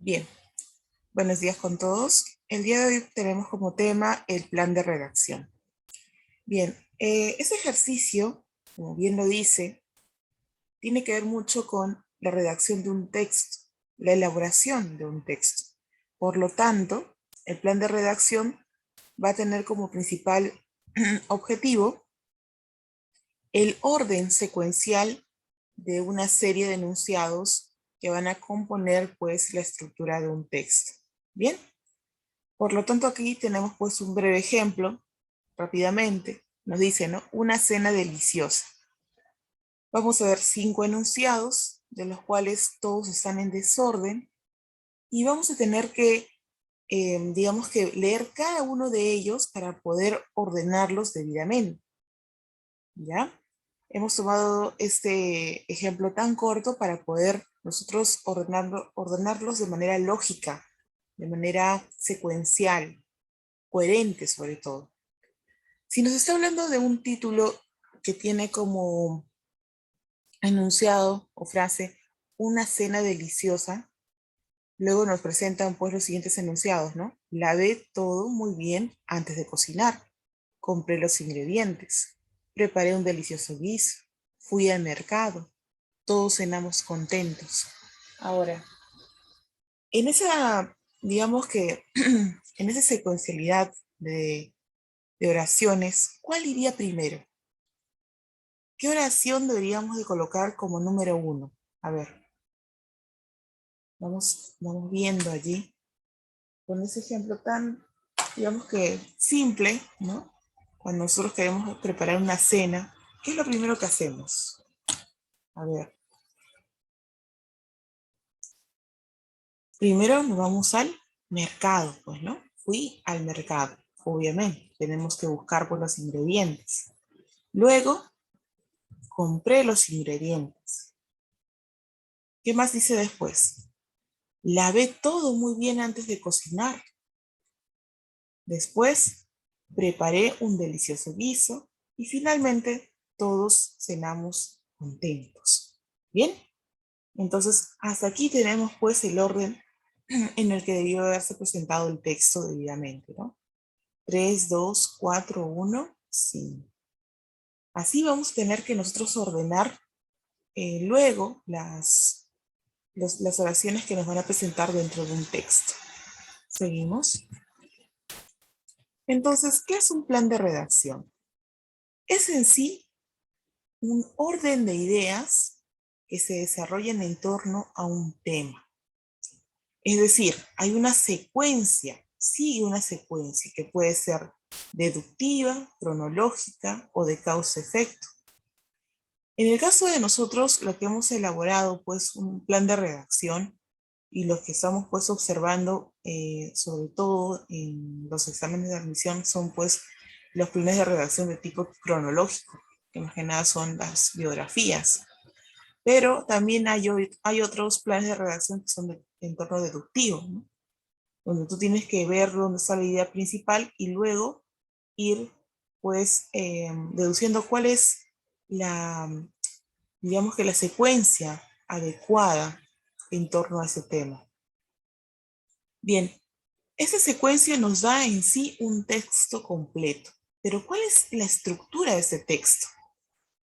Bien, buenos días con todos. El día de hoy tenemos como tema el plan de redacción. Bien, este ejercicio, como bien lo dice, tiene que ver mucho con la redacción de un texto, la elaboración de un texto. Por lo tanto, el plan de redacción va a tener como principal objetivo el orden secuencial de una serie de enunciados que van a componer pues la estructura de un texto. Bien. Por lo tanto, aquí tenemos pues un breve ejemplo, rápidamente. Nos dice, ¿no? Una cena deliciosa. Vamos a ver 5 enunciados, de los cuales todos están en desorden, y vamos a tener que, digamos que leer cada uno de ellos para poder ordenarlos debidamente. ¿Ya? Hemos tomado este ejemplo tan corto para poder nosotros ordenarlos de manera lógica, de manera secuencial, coherente sobre todo. Si nos está hablando de un título que tiene como enunciado o frase una cena deliciosa, luego nos presentan pues los siguientes enunciados, ¿no? Lavé todo muy bien antes de cocinar. Compré los ingredientes. Preparé un delicioso guiso. Fui al mercado. Todos cenamos contentos. Ahora, en esa, digamos que, en esa secuencialidad de oraciones, ¿cuál iría primero? ¿Qué oración deberíamos de colocar como número 1? A ver, vamos viendo allí, con ese ejemplo tan, digamos que simple, ¿no? Cuando nosotros queremos preparar una cena, ¿qué es lo primero que hacemos? A ver, primero nos vamos al mercado, pues, ¿no? Fui al mercado, obviamente. Tenemos que buscar pues los ingredientes. Luego, compré los ingredientes. ¿Qué más dice después? Lavé todo muy bien antes de cocinar. Después, preparé un delicioso guiso y finalmente todos cenamos contentos. ¿Bien? Entonces, hasta aquí tenemos pues el orden en el que debió haberse presentado el texto debidamente, ¿no? 3, 2, 4, 1, 5. Así vamos a tener que nosotros ordenar luego las oraciones que nos van a presentar dentro de un texto. Seguimos. Entonces, ¿qué es un plan de redacción? Es en sí un orden de ideas que se desarrollan en torno a un tema. Es decir, hay una secuencia, sigue una secuencia que puede ser deductiva, cronológica o de causa-efecto. En el caso de nosotros, lo que hemos elaborado, pues, un plan de redacción y lo que estamos, pues, observando, sobre todo en los exámenes de admisión, son, pues, los planes de redacción de tipo cronológico, que más que nada son las biografías. Pero también hay otros planes de redacción que son de entorno deductivo, ¿no? Donde tú tienes que ver dónde está la idea principal y luego ir, pues, deduciendo cuál es la, digamos que la secuencia adecuada en torno a ese tema. Bien, esa secuencia nos da en sí un texto completo, pero ¿cuál es la estructura de ese texto?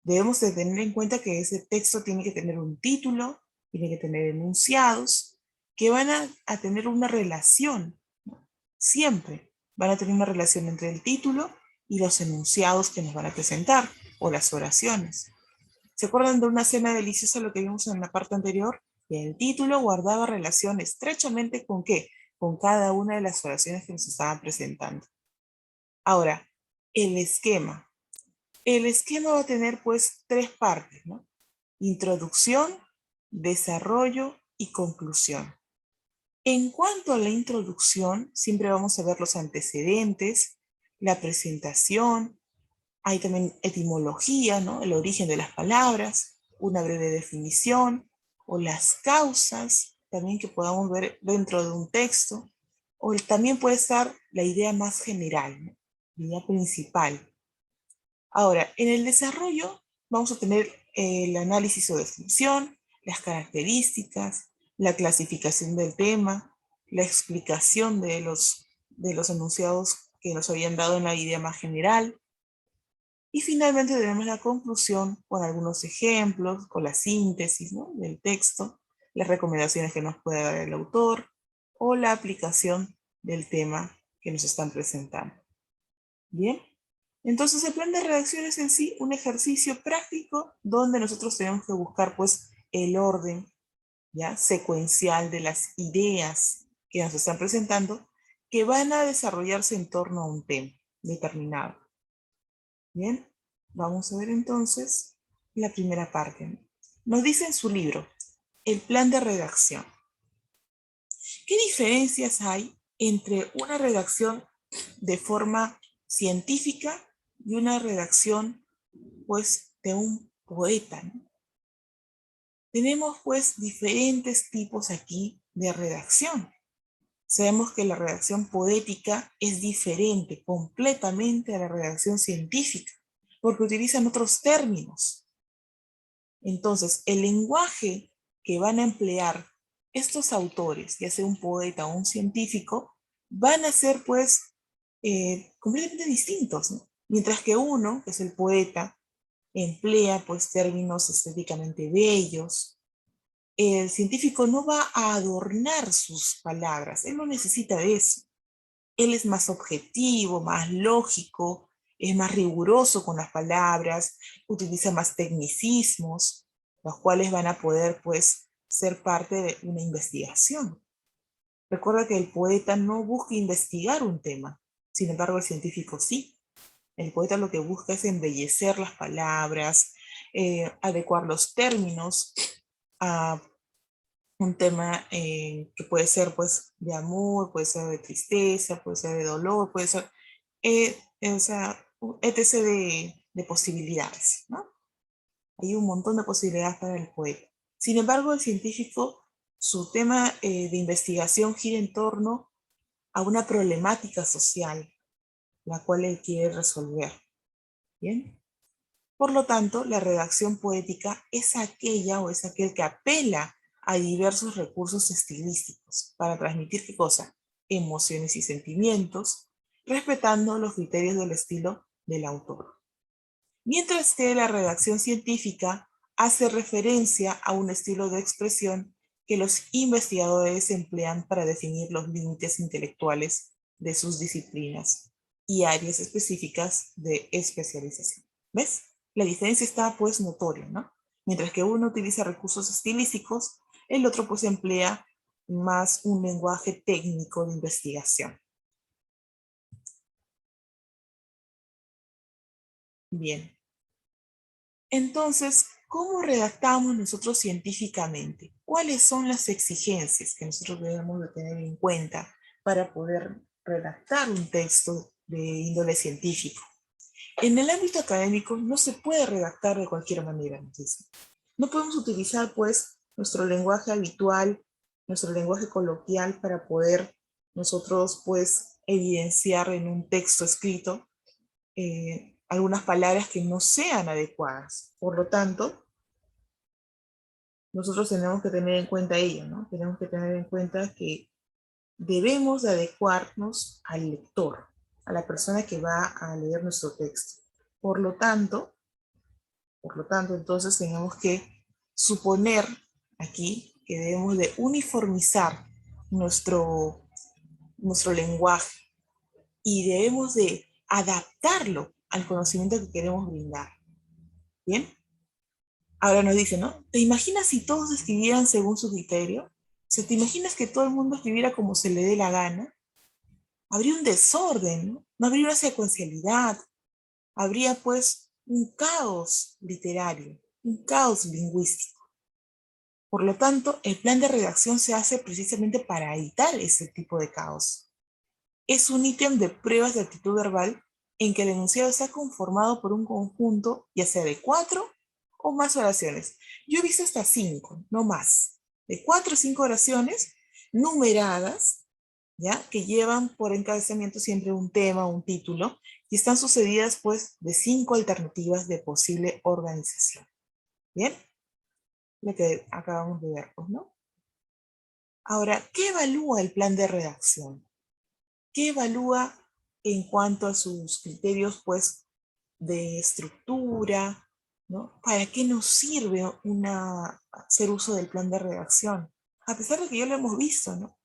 Debemos de tener en cuenta que ese texto tiene que tener un título, tiene que tener enunciados, que van a tener una relación, ¿no? Siempre van a tener una relación entre el título y los enunciados que nos van a presentar, o las oraciones. ¿Se acuerdan de una cena deliciosa, lo que vimos en la parte anterior? Que el título guardaba relación estrechamente ¿con qué? Con cada una de las oraciones que nos estaban presentando. Ahora, el esquema. El esquema va a tener pues 3 partes, ¿no? Introducción, desarrollo y conclusión. En cuanto a la introducción, siempre vamos a ver los antecedentes, la presentación, hay también etimología, ¿no? El origen de las palabras, una breve definición, o las causas también que podamos ver dentro de un texto, o también puede estar la idea más general, ¿no? La idea principal. Ahora, en el desarrollo vamos a tener el análisis o definición, las características, la clasificación del tema, la explicación de los enunciados que nos habían dado en la idea más general. Y finalmente tenemos la conclusión con algunos ejemplos, con la síntesis, ¿no?, del texto, las recomendaciones que nos puede dar el autor o la aplicación del tema que nos están presentando. Bien, entonces el plan de redacción es en sí un ejercicio práctico donde nosotros tenemos que buscar pues el orden, ¿ya?, secuencial de las ideas que nos están presentando que van a desarrollarse en torno a un tema determinado. Bien, vamos a ver entonces la primera parte. Nos dice en su libro, el plan de redacción. ¿Qué diferencias hay entre una redacción de forma científica y una redacción, pues, de un poeta, ¿no? Tenemos, pues, diferentes tipos aquí de redacción. Sabemos que la redacción poética es diferente completamente a la redacción científica, porque utilizan otros términos. Entonces, el lenguaje que van a emplear estos autores, ya sea un poeta o un científico, van a ser pues completamente distintos, ¿no? Mientras que uno, que es el poeta, emplea pues términos estéticamente bellos, el científico no va a adornar sus palabras, él no necesita de eso. Él es más objetivo, más lógico, es más riguroso con las palabras, utiliza más tecnicismos, los cuales van a poder, pues, ser parte de una investigación. Recuerda que el poeta no busca investigar un tema, sin embargo, el científico sí. El poeta lo que busca es embellecer las palabras, adecuar los términos a un tema que puede ser pues de amor, puede ser de tristeza, puede ser de dolor, puede ser, o sea, etc. de posibilidades, ¿no? Hay un montón de posibilidades para el poeta. Sin embargo, el científico, su tema de investigación gira en torno a una problemática social, la cual él quiere resolver. ¿Bien? Por lo tanto, la redacción poética es aquella o es aquel que apela a diversos recursos estilísticos para transmitir, ¿qué cosa?, emociones y sentimientos, respetando los criterios del estilo del autor. Mientras que la redacción científica hace referencia a un estilo de expresión que los investigadores emplean para definir los límites intelectuales de sus disciplinas y áreas específicas de especialización. ¿Ves? La diferencia está pues notoria, ¿no? Mientras que uno utiliza recursos estilísticos, el otro pues emplea más un lenguaje técnico de investigación. Bien. Entonces, ¿cómo redactamos nosotros científicamente? ¿Cuáles son las exigencias que nosotros debemos de tener en cuenta para poder redactar un texto de índole científico? En el ámbito académico no se puede redactar de cualquier manera, nos dicen. No podemos utilizar, pues, nuestro lenguaje habitual, nuestro lenguaje coloquial para poder nosotros, pues, evidenciar en un texto escrito algunas palabras que no sean adecuadas. Por lo tanto, nosotros tenemos que tener en cuenta ello, ¿no? Tenemos que tener en cuenta que debemos de adecuarnos al lector, a la persona que va a leer nuestro texto. Por lo tanto, entonces tenemos que suponer aquí que debemos de uniformizar nuestro lenguaje y debemos de adaptarlo al conocimiento que queremos brindar. ¿Bien? Ahora nos dice, ¿no? ¿Te imaginas si todos escribieran según su criterio? O sea, ¿te imaginas que todo el mundo escribiera como se le dé la gana? Habría un desorden, ¿no? No habría una secuencialidad. Habría, pues, un caos literario, un caos lingüístico. Por lo tanto, el plan de redacción se hace precisamente para evitar ese tipo de caos. Es un ítem de pruebas de actitud verbal en que el enunciado está conformado por un conjunto, ya sea de 4 o más oraciones. Yo he visto hasta 5, no más. De 4 o 5 oraciones numeradas, ¿ya?, que llevan por encabezamiento siempre un tema, un título, y están sucedidas pues de 5 alternativas de posible organización. ¿Bien? Lo que acabamos de ver, pues, ¿no? Ahora, ¿qué evalúa el plan de redacción? ¿Qué evalúa en cuanto a sus criterios, pues, de estructura, ¿no? ¿Para qué nos sirve hacer uso del plan de redacción? A pesar de que ya lo hemos visto, ¿no?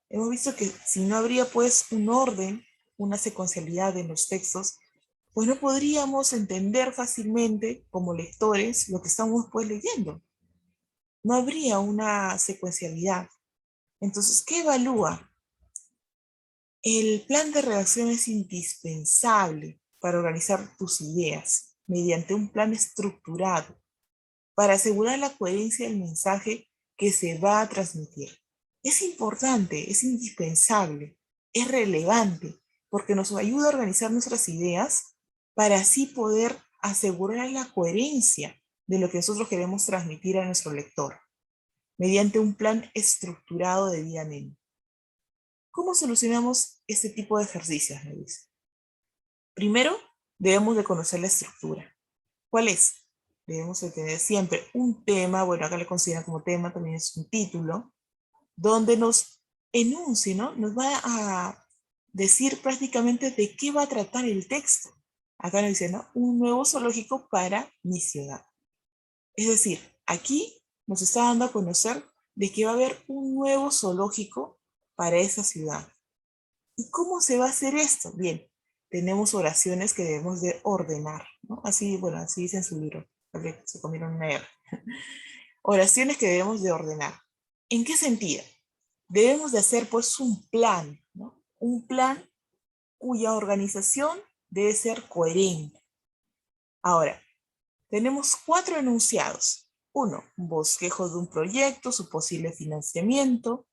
Hemos visto que si no habría, pues, un orden, una secuencialidad en los textos, pues no podríamos entender fácilmente, como lectores, lo que estamos, pues, leyendo. No habría una secuencialidad. Entonces, ¿qué evalúa? El plan de redacción es indispensable para organizar tus ideas mediante un plan estructurado para asegurar la coherencia del mensaje que se va a transmitir. Es importante, es indispensable, es relevante porque nos ayuda a organizar nuestras ideas para así poder asegurar la coherencia de lo que nosotros queremos transmitir a nuestro lector mediante un plan estructurado debidamente. ¿Cómo solucionamos este tipo de ejercicios? Me dice. Primero, debemos de conocer la estructura. ¿Cuál es? Debemos de tener siempre un tema, bueno, acá le consideran como tema, también es un título, donde nos enuncie, ¿no? Nos va a decir prácticamente de qué va a tratar el texto. Acá nos dice, ¿no? Un nuevo zoológico para mi ciudad. Es decir, aquí nos está dando a conocer de que va a haber un nuevo zoológico para esa ciudad. ¿Y cómo se va a hacer esto? Bien, tenemos oraciones que debemos de ordenar, ¿no? Así, bueno, así dice en su libro, se comieron una R. Oraciones que debemos de ordenar. ¿En qué sentido? Debemos de hacer pues un plan, ¿no? Un plan cuya organización debe ser coherente. Ahora, tenemos 4 enunciados. 1, bosquejo de un proyecto, su posible financiamiento.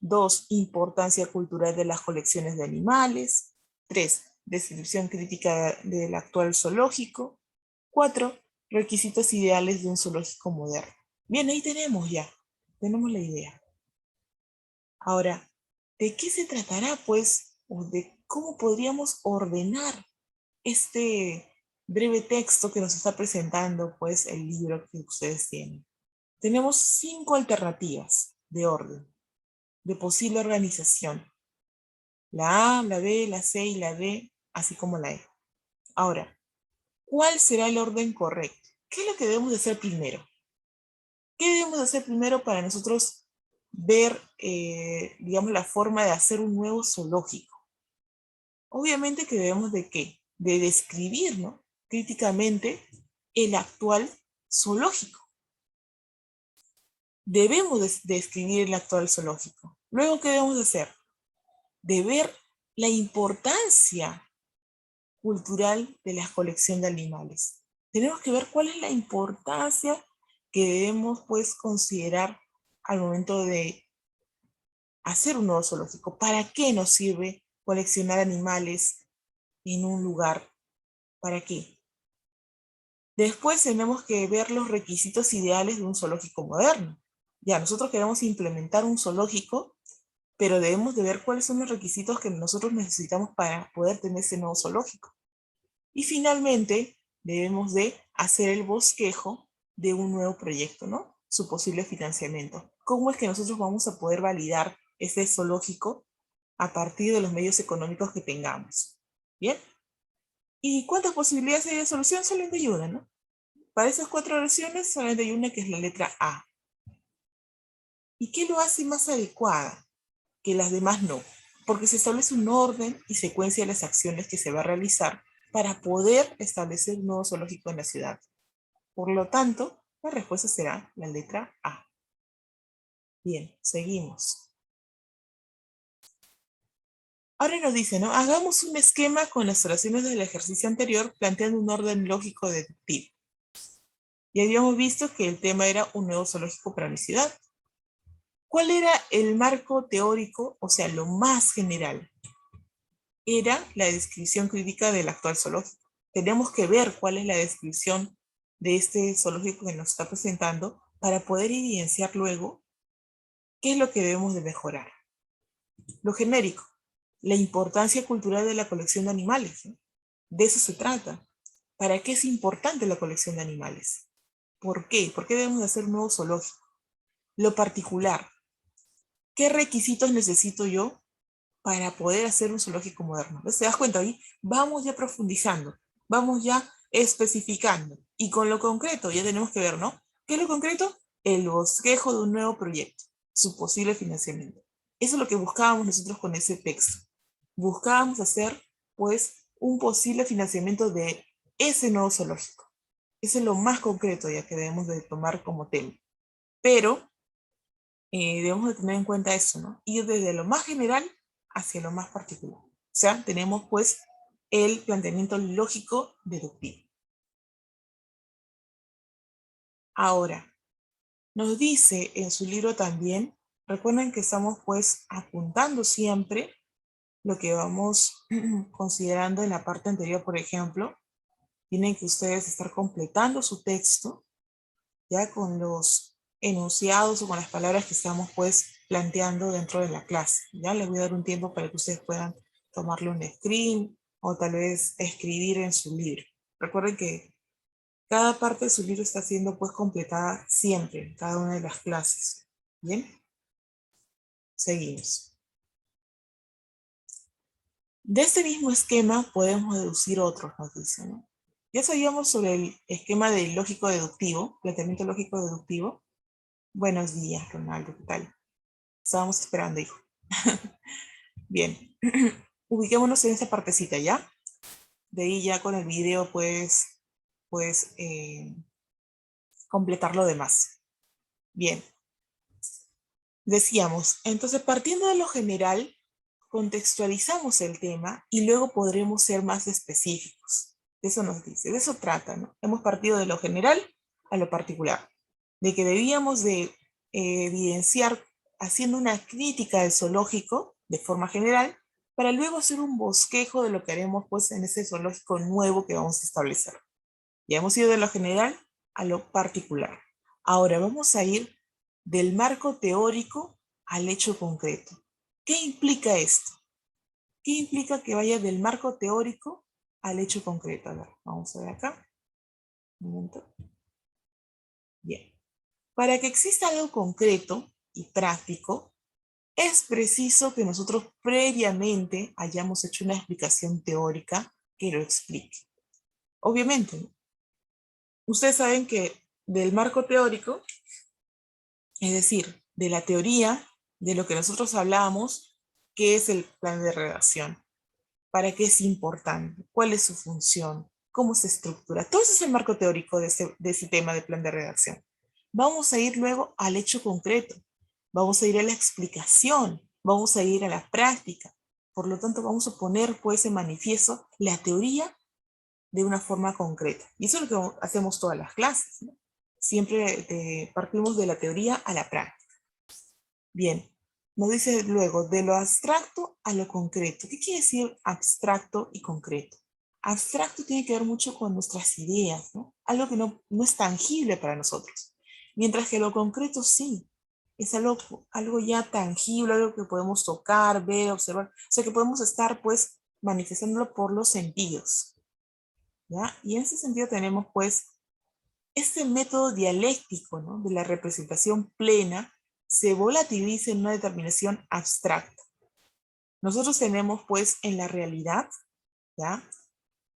2, importancia cultural de las colecciones de animales. 3, descripción crítica del actual zoológico. 4, requisitos ideales de un zoológico moderno. Bien, ahí tenemos la idea. Ahora, ¿de qué se tratará, pues? ¿O de cómo podríamos ordenar este breve texto que nos está presentando, pues, el libro que ustedes tienen? Tenemos 5 alternativas de orden, de posible organización. La A, la B, la C y la D, así como la E. Ahora, ¿cuál será el orden correcto? ¿Qué es lo que debemos de hacer primero? ¿Qué debemos de hacer primero para nosotros ver, digamos, la forma de hacer un nuevo zoológico? Obviamente que debemos de ¿qué? De describir, ¿no? Críticamente el actual zoológico. Debemos de describir el actual zoológico. Luego, ¿qué debemos de hacer? De ver la importancia cultural de la colección de animales. Tenemos que ver cuál es la importancia que debemos, pues, considerar al momento de hacer un nuevo zoológico. ¿Para qué nos sirve coleccionar animales en un lugar? ¿Para qué? Después tenemos que ver los requisitos ideales de un zoológico moderno. Ya, nosotros queremos implementar un zoológico, pero debemos de ver cuáles son los requisitos que nosotros necesitamos para poder tener ese nuevo zoológico. Y finalmente, debemos de hacer el bosquejo de un nuevo proyecto, ¿no? Su posible financiamiento. ¿Cómo es que nosotros vamos a poder validar ese zoológico a partir de los medios económicos que tengamos? ¿Bien? ¿Y cuántas posibilidades hay de solución? Solamente hay una, ¿no? Para esas 4 oraciones, solamente hay una que es la letra A. ¿Y qué lo hace más adecuada que las demás no? Porque se establece un orden y secuencia de las acciones que se va a realizar para poder establecer un nuevo zoológico en la ciudad. Por lo tanto, la respuesta será la letra A. Bien, seguimos. Ahora nos dice, ¿no? Hagamos un esquema con las oraciones del ejercicio anterior planteando un orden lógico deductivo. Ya habíamos visto que el tema era un nuevo zoológico para mi ciudad. ¿Cuál era el marco teórico? O sea, lo más general. Era la descripción crítica del actual zoológico. Tenemos que ver cuál es la descripción de este zoológico que nos está presentando para poder evidenciar luego qué es lo que debemos de mejorar. Lo genérico, la importancia cultural de la colección de animales, ¿no? De eso se trata. ¿Para qué es importante la colección de animales? ¿Por qué? ¿Por qué debemos de hacer un nuevo zoológico? Lo particular. ¿qué requisitos necesito yo para poder hacer un zoológico moderno? ¿Ves? ¿Te das cuenta? Ahí vamos ya profundizando, vamos ya especificando. Y con lo concreto ya tenemos que ver, ¿no? ¿Qué es lo concreto? El bosquejo de un nuevo proyecto, su posible financiamiento. Eso es lo que buscábamos nosotros con ese texto. Buscábamos hacer, pues, un posible financiamiento de ese nuevo zoológico. Eso es lo más concreto ya que debemos de tomar como tema. Pero debemos de tener en cuenta eso, ¿no? Ir desde lo más general hacia lo más particular. O sea, tenemos pues el planteamiento lógico deductivo. Ahora, nos dice en su libro también, recuerden que estamos pues apuntando siempre lo que vamos considerando en la parte anterior, por ejemplo, tienen que ustedes estar completando su texto ya con los enunciados o con las palabras que estamos pues planteando dentro de la clase. Ya les voy a dar un tiempo para que ustedes puedan tomarle un screen o tal vez escribir en su libro. Recuerden que cada parte de su libro está siendo pues completada siempre en cada una de las clases. Bien, seguimos. De este mismo esquema podemos deducir otros, nos dice, ¿no? Ya sabíamos sobre el esquema de lógico deductivo, planteamiento lógico deductivo. Buenos días, Ronaldo, ¿qué tal? Estábamos esperando, hijo. Bien, ubiquémonos en esta partecita, ¿ya? De ahí ya con el video pues completar lo demás. Bien, decíamos, entonces partiendo de lo general, contextualizamos el tema y luego podremos ser más específicos. Eso nos dice, de eso trata, ¿no? Hemos partido de lo general a lo particular, de que debíamos de evidenciar haciendo una crítica del zoológico de forma general para luego hacer un bosquejo de lo que haremos pues en ese zoológico nuevo que vamos a establecer. Ya hemos ido de lo general a lo particular. Ahora vamos a ir del marco teórico al hecho concreto. ¿Qué implica esto? ¿Qué implica que vaya del marco teórico al hecho concreto? A ver, vamos a ver acá. Un momento. Bien. Para que exista algo concreto y práctico, es preciso que nosotros previamente hayamos hecho una explicación teórica que lo explique. Obviamente, ¿no? Ustedes saben que del marco teórico, es decir, de la teoría, de lo que nosotros hablamos, ¿qué es el plan de redacción? ¿Para qué es importante? ¿Cuál es su función? ¿Cómo se estructura? Todo eso es el marco teórico de ese tema de plan de redacción. Vamos a ir luego al hecho concreto. Vamos a ir a la explicación. Vamos a ir a la práctica. Por lo tanto, vamos a poner pues en manifiesto la teoría de una forma concreta. Y eso es lo que hacemos todas las clases, ¿no? Siempre partimos de la teoría a la práctica. Bien, nos dice luego, de lo abstracto a lo concreto. ¿Qué quiere decir abstracto y concreto? Abstracto tiene que ver mucho con nuestras ideas, ¿no? Algo que no es tangible para nosotros. Mientras que lo concreto sí, es algo ya tangible, algo que podemos tocar, ver, observar. O sea, que podemos estar, pues, manifestándolo por los sentidos, ¿ya? Y en ese sentido tenemos, pues, este método dialéctico, ¿no?, de la representación plena se volatiliza en una determinación abstracta. Nosotros tenemos, pues, en la realidad, ¿ya?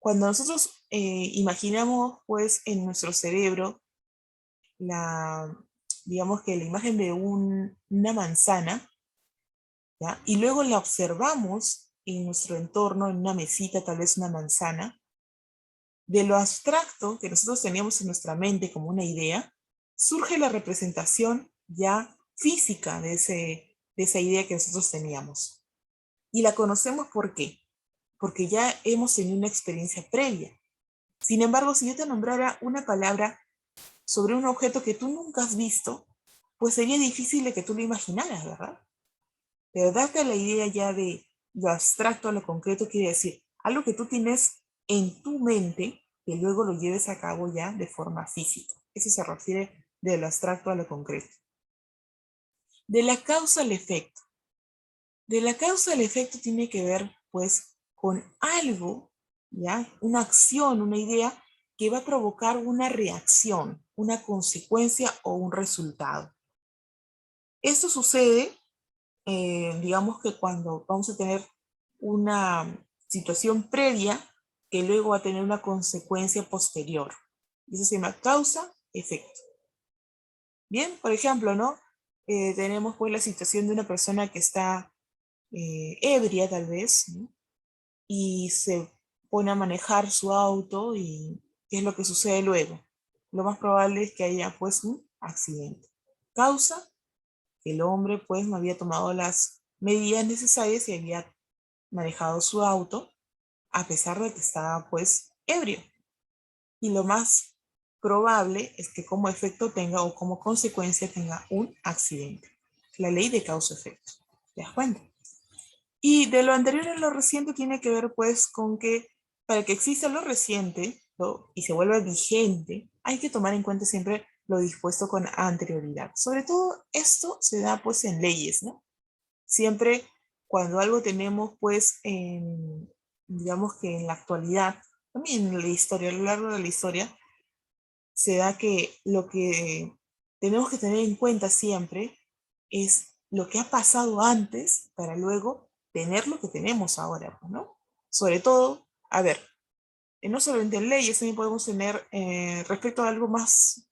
Cuando nosotros imaginamos, pues, en nuestro cerebro la, digamos que la imagen de una manzana, ¿ya? Y luego la observamos en nuestro entorno, en una mesita, tal vez una manzana, de lo abstracto que nosotros teníamos en nuestra mente como una idea, surge la representación ya física de esa idea que nosotros teníamos. Y la conocemos ¿por qué? Porque ya hemos tenido una experiencia previa. Sin embargo, si yo te nombrara una palabra sobre un objeto que tú nunca has visto, pues sería difícil de que tú lo imaginaras, ¿verdad? Pero darte la idea ya de lo abstracto a lo concreto quiere decir algo que tú tienes en tu mente que luego lo lleves a cabo ya de forma física. Eso se refiere de lo abstracto a lo concreto. De la causa al efecto. De la causa al efecto tiene que ver, pues, con algo, ¿ya? Una acción, una idea que va a provocar una reacción, una consecuencia o un resultado. Esto sucede digamos que cuando vamos a tener una situación previa que luego va a tener una consecuencia posterior. Eso se llama causa-efecto. Bien, por ejemplo, ¿no? Tenemos pues la situación de una persona que está ebria tal vez, ¿no? Y se pone a manejar su auto y ¿qué es lo que sucede luego? Lo más probable es que haya pues un accidente. Causa, que el hombre pues no había tomado las medidas necesarias y había manejado su auto a pesar de que estaba pues ebrio. Y lo más probable es que como efecto tenga o como consecuencia tenga un accidente. La ley de causa-efecto. ¿Te das cuenta? Y de lo anterior a lo reciente tiene que ver pues con que para que exista lo reciente, ¿no? Y se vuelva vigente, hay que tomar en cuenta siempre lo dispuesto con anterioridad. Sobre todo esto se da pues en leyes, ¿no? Siempre cuando algo tenemos pues digamos que en la actualidad, también en la historia, a lo largo de la historia, se da que lo que tenemos que tener en cuenta siempre es lo que ha pasado antes para luego tener lo que tenemos ahora, ¿no? Sobre todo, a ver, no solamente en leyes, también podemos tener respecto a algo más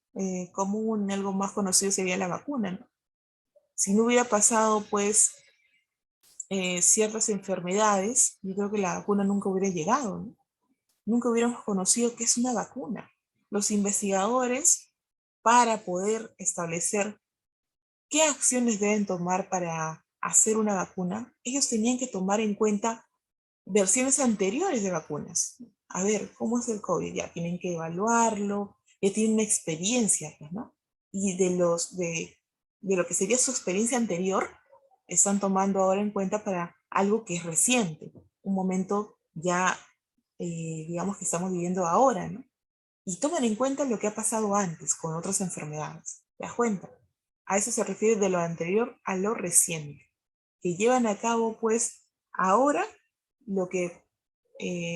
común, algo más conocido sería la vacuna, ¿no? Si no hubiera pasado, pues, ciertas enfermedades, yo creo que la vacuna nunca hubiera llegado, ¿no? Nunca hubiéramos conocido qué es una vacuna. Los investigadores, para poder establecer qué acciones deben tomar para hacer una vacuna, ellos tenían que tomar en cuenta versiones anteriores de vacunas. A ver, ¿cómo es el COVID? Ya tienen que evaluarlo, ya tienen una experiencia, pues, ¿no? Y de lo que sería su experiencia anterior, están tomando ahora en cuenta para algo que es reciente, un momento ya, digamos que estamos viviendo ahora, ¿no? Y toman en cuenta lo que ha pasado antes con otras enfermedades. ¿Te das cuenta? A eso se refiere de lo anterior a lo reciente, que llevan a cabo pues ahora lo que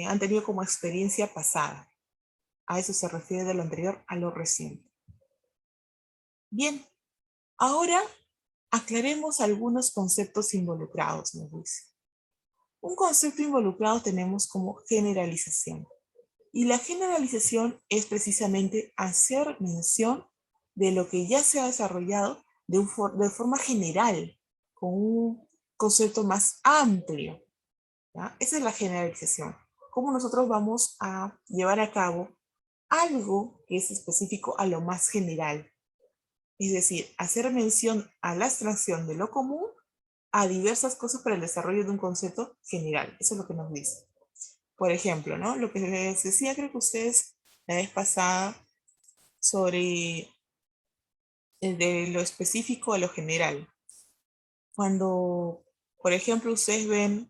han tenido como experiencia pasada. A eso se refiere de lo anterior a lo reciente. Bien, ahora aclaremos algunos conceptos involucrados, me dice. Un concepto involucrado tenemos como generalización. Y la generalización es precisamente hacer mención de lo que ya se ha desarrollado de forma general, con un concepto más amplio, ¿ya? Esa es la generalización. Cómo nosotros vamos a llevar a cabo algo que es específico a lo más general. Es decir, hacer mención a la abstracción de lo común a diversas cosas para el desarrollo de un concepto general. Eso es lo que nos dice. Por ejemplo, ¿no? Lo que les decía, creo que ustedes la vez pasada sobre de lo específico a lo general. Cuando, por ejemplo, ustedes ven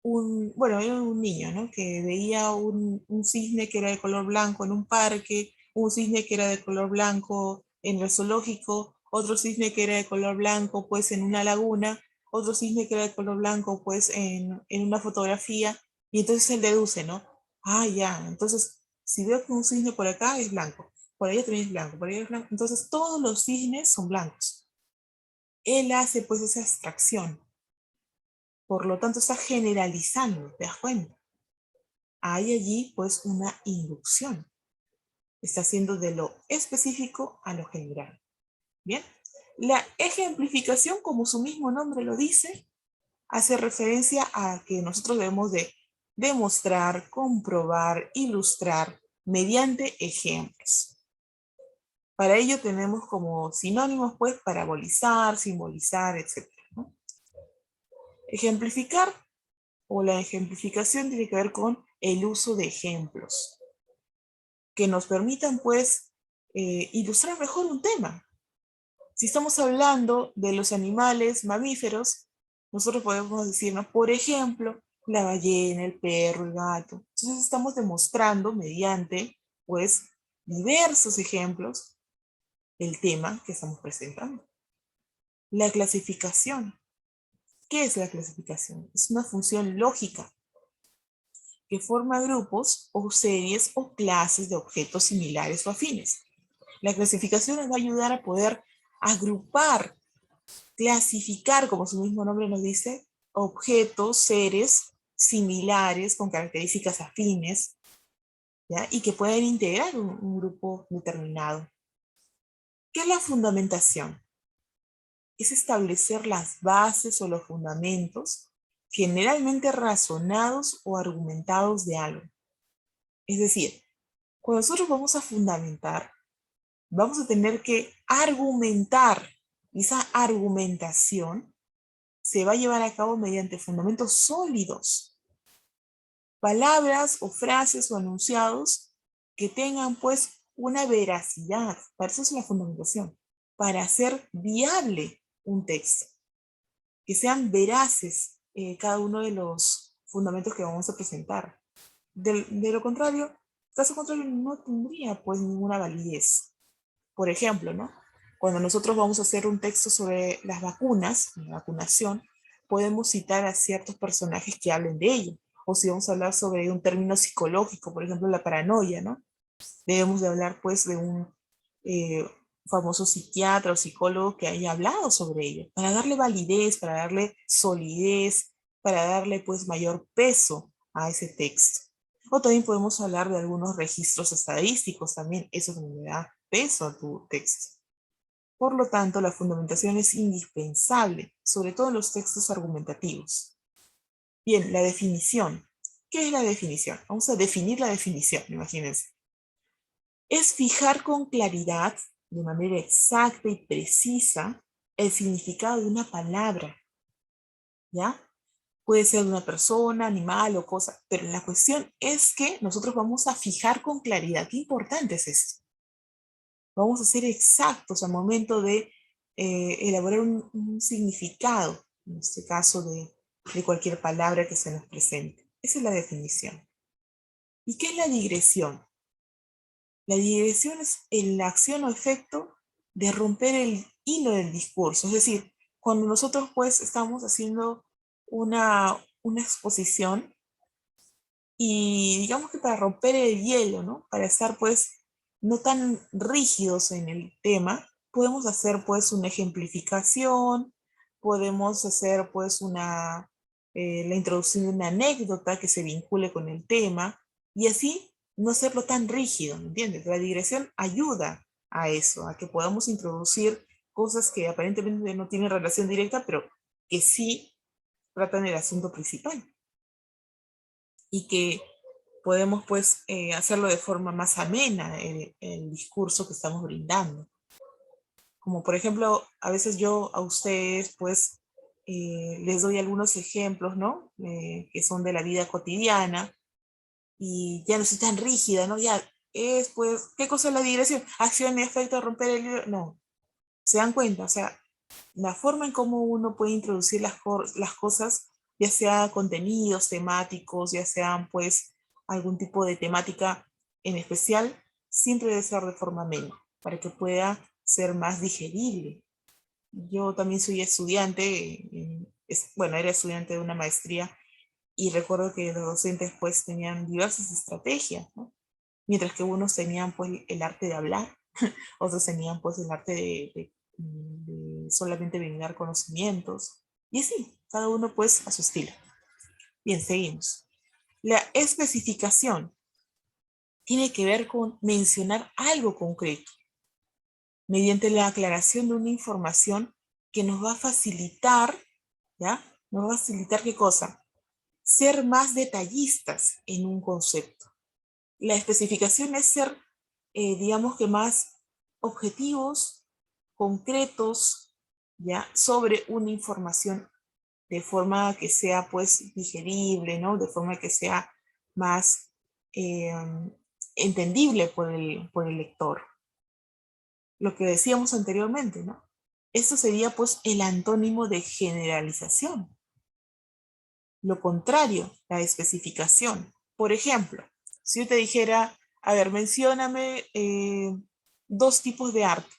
era un niño, ¿no? Que veía un cisne que era de color blanco en un parque, un cisne que era de color blanco en el zoológico, otro cisne que era de color blanco, pues, en una laguna, otro cisne que era de color blanco, pues, en una fotografía, y entonces él deduce, ¿no? Ah, ya, entonces, si veo que un cisne por acá es blanco, por allá también es blanco, por allá es blanco, entonces todos los cisnes son blancos. Él hace, pues, esa abstracción. Por lo tanto, está generalizando, ¿te das cuenta? Hay allí pues una inducción. Está haciendo de lo específico a lo general. Bien. La ejemplificación, como su mismo nombre lo dice, hace referencia a que nosotros debemos de demostrar, comprobar, ilustrar mediante ejemplos. Para ello tenemos como sinónimos pues parabolizar, simbolizar, etc., ¿no? Ejemplificar o la ejemplificación tiene que ver con el uso de ejemplos que nos permitan, pues, ilustrar mejor un tema. Si estamos hablando de los animales mamíferos, nosotros podemos decirnos, por ejemplo, la ballena, el perro, el gato. Entonces estamos demostrando mediante, pues, diversos ejemplos el tema que estamos presentando. La clasificación. ¿Qué es la clasificación? Es una función lógica que forma grupos o series o clases de objetos similares o afines. La clasificación nos va a ayudar a poder agrupar clasificar, como su mismo nombre nos dice, objetos, seres similares con características afines, ¿ya? Y que pueden integrar un grupo determinado. ¿Qué es la fundamentación? Es establecer las bases o los fundamentos generalmente razonados o argumentados de algo. Es decir, cuando nosotros vamos a fundamentar, vamos a tener que argumentar. Y esa argumentación se va a llevar a cabo mediante fundamentos sólidos, palabras o frases o enunciados que tengan pues una veracidad. Para eso es la fundamentación, para hacer viable un texto, que sean veraces cada uno de los fundamentos que vamos a presentar. De lo contrario, caso contrario, no tendría pues ninguna validez. Por ejemplo, ¿no? Cuando nosotros vamos a hacer un texto sobre las vacunas, la vacunación, podemos citar a ciertos personajes que hablen de ello. O si vamos a hablar sobre un término psicológico, por ejemplo, la paranoia, ¿no? Debemos de hablar pues de un famoso psiquiatra o psicólogo que haya hablado sobre ello, para darle validez, para darle solidez, para darle pues mayor peso a ese texto. O también podemos hablar de algunos registros estadísticos también, eso también le da peso a tu texto. Por lo tanto, la fundamentación es indispensable, sobre todo en los textos argumentativos. Bien, la definición. ¿Qué es la definición? Vamos a definir la definición, imagínense. Es fijar con claridad, de manera exacta y precisa, el significado de una palabra, ¿ya? Puede ser de una persona, animal o cosa, pero la cuestión es que nosotros vamos a fijar con claridad. Qué importante es esto. Vamos a ser exactos al momento de elaborar un significado, en este caso de cualquier palabra que se nos presente. Esa es la definición. ¿Y qué es la digresión? La digresión es la acción o efecto de romper el hilo del discurso. Es decir, cuando nosotros pues estamos haciendo una exposición y digamos que para romper el hielo, ¿no? Para estar pues no tan rígidos en el tema, podemos hacer pues una ejemplificación, podemos hacer pues la introducción de una anécdota que se vincule con el tema y así no hacerlo tan rígido, ¿me entiendes? La digresión ayuda a eso, a que podamos introducir cosas que aparentemente no tienen relación directa, pero que sí tratan el asunto principal y que podemos pues hacerlo de forma más amena el discurso que estamos brindando. Como por ejemplo, a veces yo a ustedes pues les doy algunos ejemplos, ¿no? Que son de la vida cotidiana y ya no soy tan rígida, ¿no? Ya es pues, ¿qué cosa es la digresión? Acción y efecto, romper el libro. No, se dan cuenta, o sea, la forma en cómo uno puede introducir las cosas, ya sea contenidos temáticos, ya sean pues algún tipo de temática en especial, siempre debe ser de forma amena, para que pueda ser más digerible. Yo también soy estudiante, bueno, era estudiante de una maestría y recuerdo que los docentes pues tenían diversas estrategias, ¿no? Mientras que unos tenían pues el arte de hablar, otros tenían pues el arte de solamente brindar conocimientos. Y así, cada uno pues a su estilo. Bien, seguimos. La especificación tiene que ver con mencionar algo concreto mediante la aclaración de una información que nos va a facilitar, ¿ya? Nos va a facilitar qué cosa? Ser más detallistas en un concepto. La especificación es ser, digamos que más objetivos, concretos, ¿ya? Sobre una información de forma que sea pues digerible, ¿no? De forma que sea más eh, entendible por el lector. Lo que decíamos anteriormente, ¿no? Esto sería pues el antónimo de generalización. Lo contrario, la especificación. Por ejemplo, si yo te dijera, a ver, mencióname dos tipos de arte.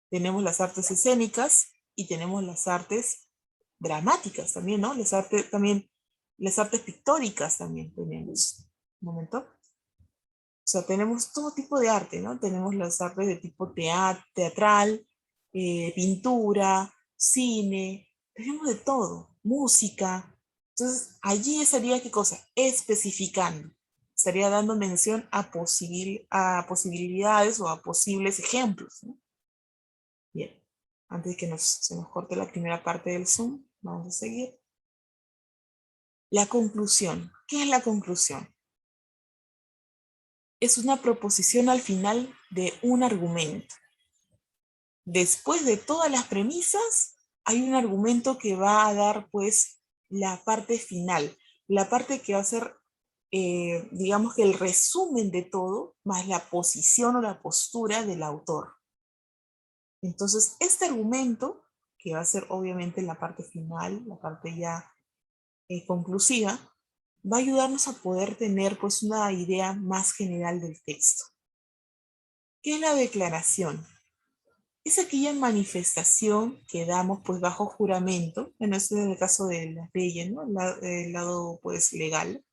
Tenemos las artes escénicas y tenemos las artes dramáticas también, ¿no? Las artes pictóricas también tenemos. Un momento. O sea, tenemos todo tipo de arte, ¿no? Tenemos las artes de tipo teatral, pintura, cine, tenemos de todo, música. Entonces, allí estaría, ¿qué cosa? Especificando. Estaría dando mención a posibilidades o a posibles ejemplos, ¿no? Bien, antes de que se nos corte la primera parte del Zoom, vamos a seguir. La conclusión. ¿Qué es la conclusión? Es una proposición al final de un argumento. Después de todas las premisas, hay un argumento que va a dar, pues, la parte final, la parte que va a ser, digamos que el resumen de todo, más la posición o la postura del autor. Entonces, este argumento, que va a ser obviamente la parte final, la parte ya conclusiva, va a ayudarnos a poder tener, pues, una idea más general del texto. ¿Qué es la declaración? Es aquella manifestación que damos, pues, bajo juramento, bueno, esto es el caso de las leyes, ¿no? El lado, pues, legal,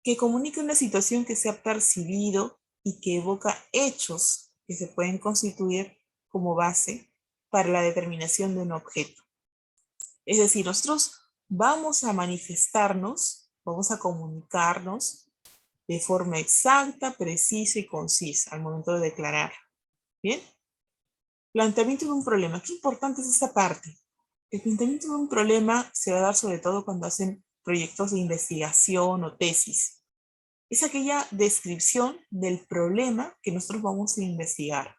que comunica una situación que se ha percibido y que evoca hechos que se pueden constituir como base para la determinación de un objeto. Es decir, nosotros vamos a manifestarnos, vamos a comunicarnos de forma exacta, precisa y concisa al momento de declarar. ¿Bien? Planteamiento de un problema. Qué importante es esta parte. El planteamiento de un problema se va a dar sobre todo cuando hacen proyectos de investigación o tesis. Es aquella descripción del problema que nosotros vamos a investigar.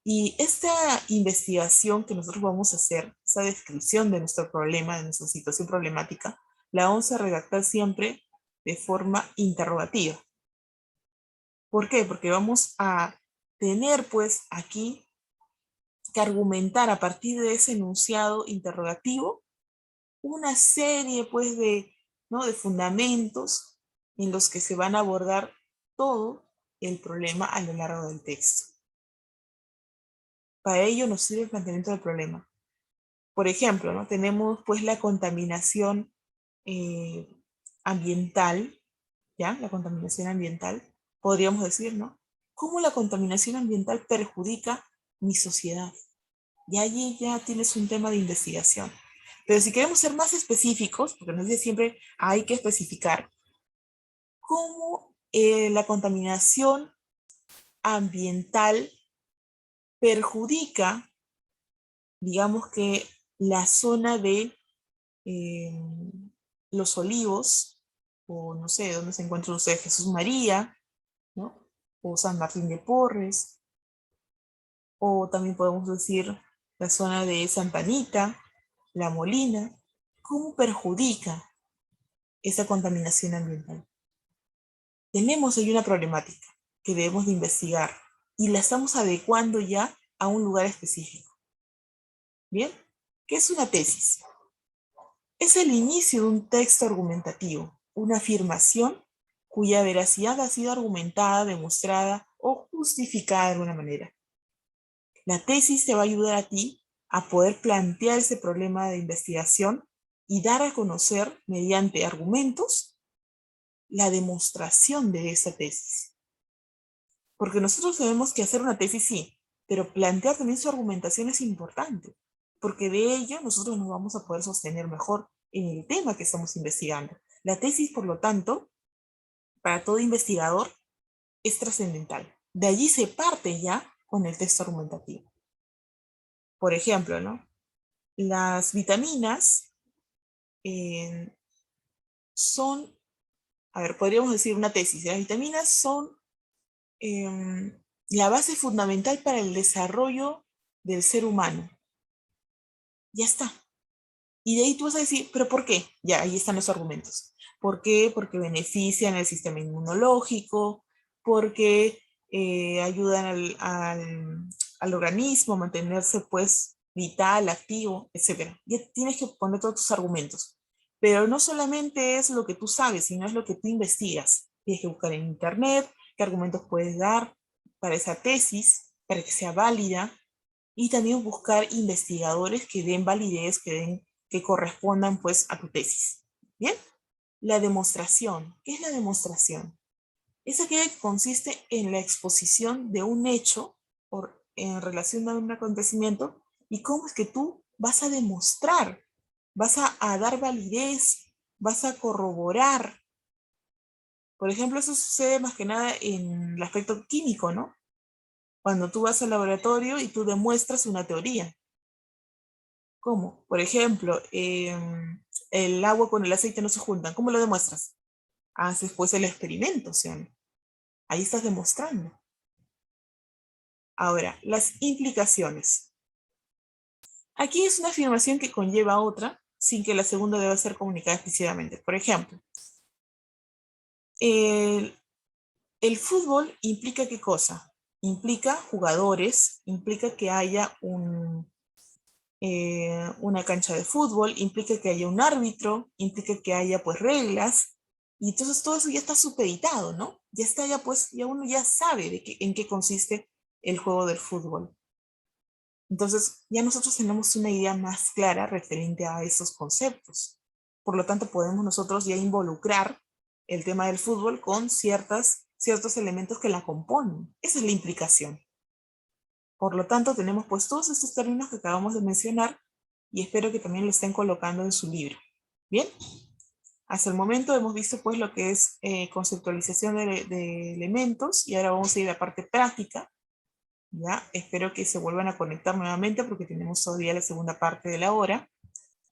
Y esta investigación que nosotros vamos a hacer, esa descripción de nuestro problema, de nuestra situación problemática, la vamos a redactar siempre de forma interrogativa. ¿Por qué? Porque vamos a tener, pues, aquí que argumentar a partir de ese enunciado interrogativo una serie, pues, ¿no?, de fundamentos en los que se van a abordar todo el problema a lo largo del texto. Para ello nos sirve el planteamiento del problema. Por ejemplo, ¿no?, tenemos, pues, la contaminación ambiental, ¿ya? La contaminación ambiental, podríamos decir, ¿no? ¿Cómo la contaminación ambiental perjudica mi sociedad? Y allí ya tienes un tema de investigación. Pero si queremos ser más específicos, porque nos dice siempre hay que especificar, cómo la contaminación ambiental perjudica, digamos que la zona de eh, Los Olivos, o no sé, dónde se encuentra usted, Jesús María, ¿no? O San Martín de Porres, o también podemos decir la zona de Santa Anita, La Molina. ¿Cómo perjudica esa contaminación ambiental? Tenemos ahí una problemática que debemos de investigar y la estamos adecuando ya a un lugar específico. ¿Bien? ¿Qué es una tesis? Es el inicio de un texto argumentativo, una afirmación cuya veracidad ha sido argumentada, demostrada o justificada de alguna manera. La tesis te va a ayudar a ti a poder plantear ese problema de investigación y dar a conocer mediante argumentos la demostración de esa tesis. Porque nosotros sabemos que hacer una tesis sí, pero plantear también su argumentación es importante, porque de ello nosotros nos vamos a poder sostener mejor en el tema que estamos investigando. La tesis, por lo tanto, para todo investigador es trascendental. De allí se parte ya con el texto argumentativo. Por ejemplo, ¿no?, las vitaminas son, a ver, podríamos decir una tesis, las vitaminas son la base fundamental para el desarrollo del ser humano. Ya está. Y de ahí tú vas a decir, ¿pero por qué? Ya, ahí están los argumentos. ¿Por qué? Porque benefician el sistema inmunológico, porque ayudan al organismo a mantenerse, pues, vital, activo, etc. Ya tienes que poner todos tus argumentos. Pero no solamente es lo que tú sabes, sino es lo que tú investigas. Tienes que buscar en internet qué argumentos puedes dar para esa tesis, para que sea válida, y también buscar investigadores que den validez, que correspondan, pues, a tu tesis. ¿Bien? La demostración. ¿Qué es la demostración? Es aquella que consiste en la exposición de un hecho en relación a un acontecimiento y cómo es que tú vas a demostrar, vas a dar validez, vas a corroborar. Por ejemplo, eso sucede más que nada en el aspecto químico, ¿no? Cuando tú vas al laboratorio y tú demuestras una teoría. ¿Cómo? Por ejemplo, el agua con el aceite no se juntan. ¿Cómo lo demuestras? Haces pues el experimento, ¿sí o no? Ahí estás demostrando. Ahora, las implicaciones. Aquí es una afirmación que conlleva otra, sin que la segunda deba ser comunicada explícitamente. Por ejemplo, el, el fútbol implica ¿qué cosa? Implica jugadores, implica que haya una cancha de fútbol, implica que haya un árbitro, implica que haya pues reglas, y entonces todo eso ya está supeditado, ¿no? Ya está, ya pues, ya uno ya sabe en qué consiste el juego del fútbol. Entonces, ya nosotros tenemos una idea más clara referente a esos conceptos. Por lo tanto, podemos nosotros ya involucrar el tema del fútbol con ciertos elementos que la componen. Esa es la implicación. Por lo tanto, tenemos pues todos estos términos que acabamos de mencionar y espero que también lo estén colocando en su libro. Bien, hasta el momento hemos visto pues lo que es conceptualización de elementos y ahora vamos a ir a la parte práctica. Ya, espero que se vuelvan a conectar nuevamente porque tenemos todavía la segunda parte de la hora.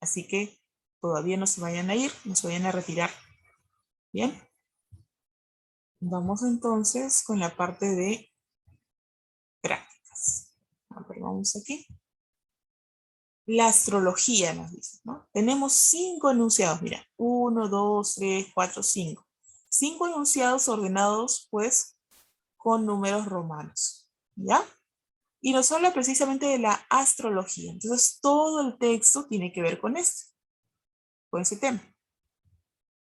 Así que todavía no se vayan a ir, no se vayan a retirar. Bien, vamos entonces con la parte de prácticas. A ver, vamos aquí. La astrología nos dice, ¿no? Tenemos 5 enunciados, mira, 1, 2, 3, 4, 5. 5 enunciados ordenados, pues, con números romanos, ¿ya? Y nos habla precisamente de la astrología. Entonces, todo el texto tiene que ver con esto, con ese tema.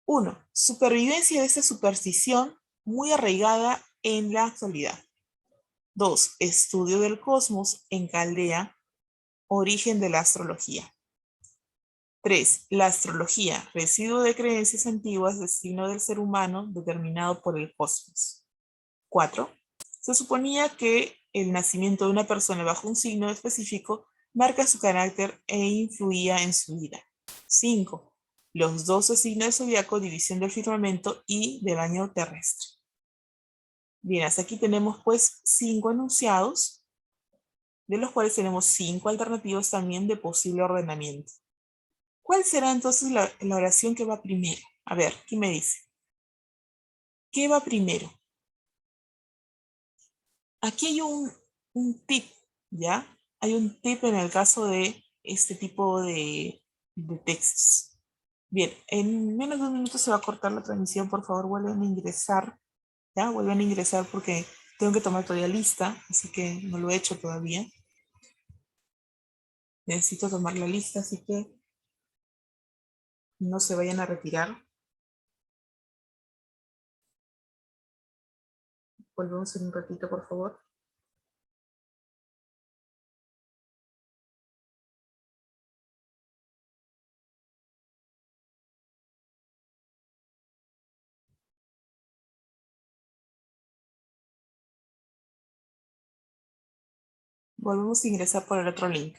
1. Supervivencia de esta superstición muy arraigada en la actualidad. 2. Estudio del cosmos en Caldea, origen de la astrología. 3. La astrología, residuo de creencias antiguas, destino del ser humano determinado por el cosmos. 4. Se suponía que el nacimiento de una persona bajo un signo específico marca su carácter e influía en su vida. 5. Los 12 signos del zodiaco, división del firmamento y del año terrestre. Bien, hasta aquí tenemos pues 5 enunciados, de los cuales tenemos 5 alternativas también de posible ordenamiento. ¿Cuál será entonces la oración que va primero? A ver, ¿qué me dice? ¿Qué va primero? Aquí hay un tip, ¿ya? Hay un tip en el caso de este tipo de textos. Bien, en menos de un minuto se va a cortar la transmisión. Por favor, vuelvan a ingresar, ¿ya? Vuelvan a ingresar porque tengo que tomar todavía lista, así que no lo he hecho todavía. Necesito tomar la lista, así que no se vayan a retirar. Volvemos en un ratito, por favor. Volvemos a ingresar por el otro link.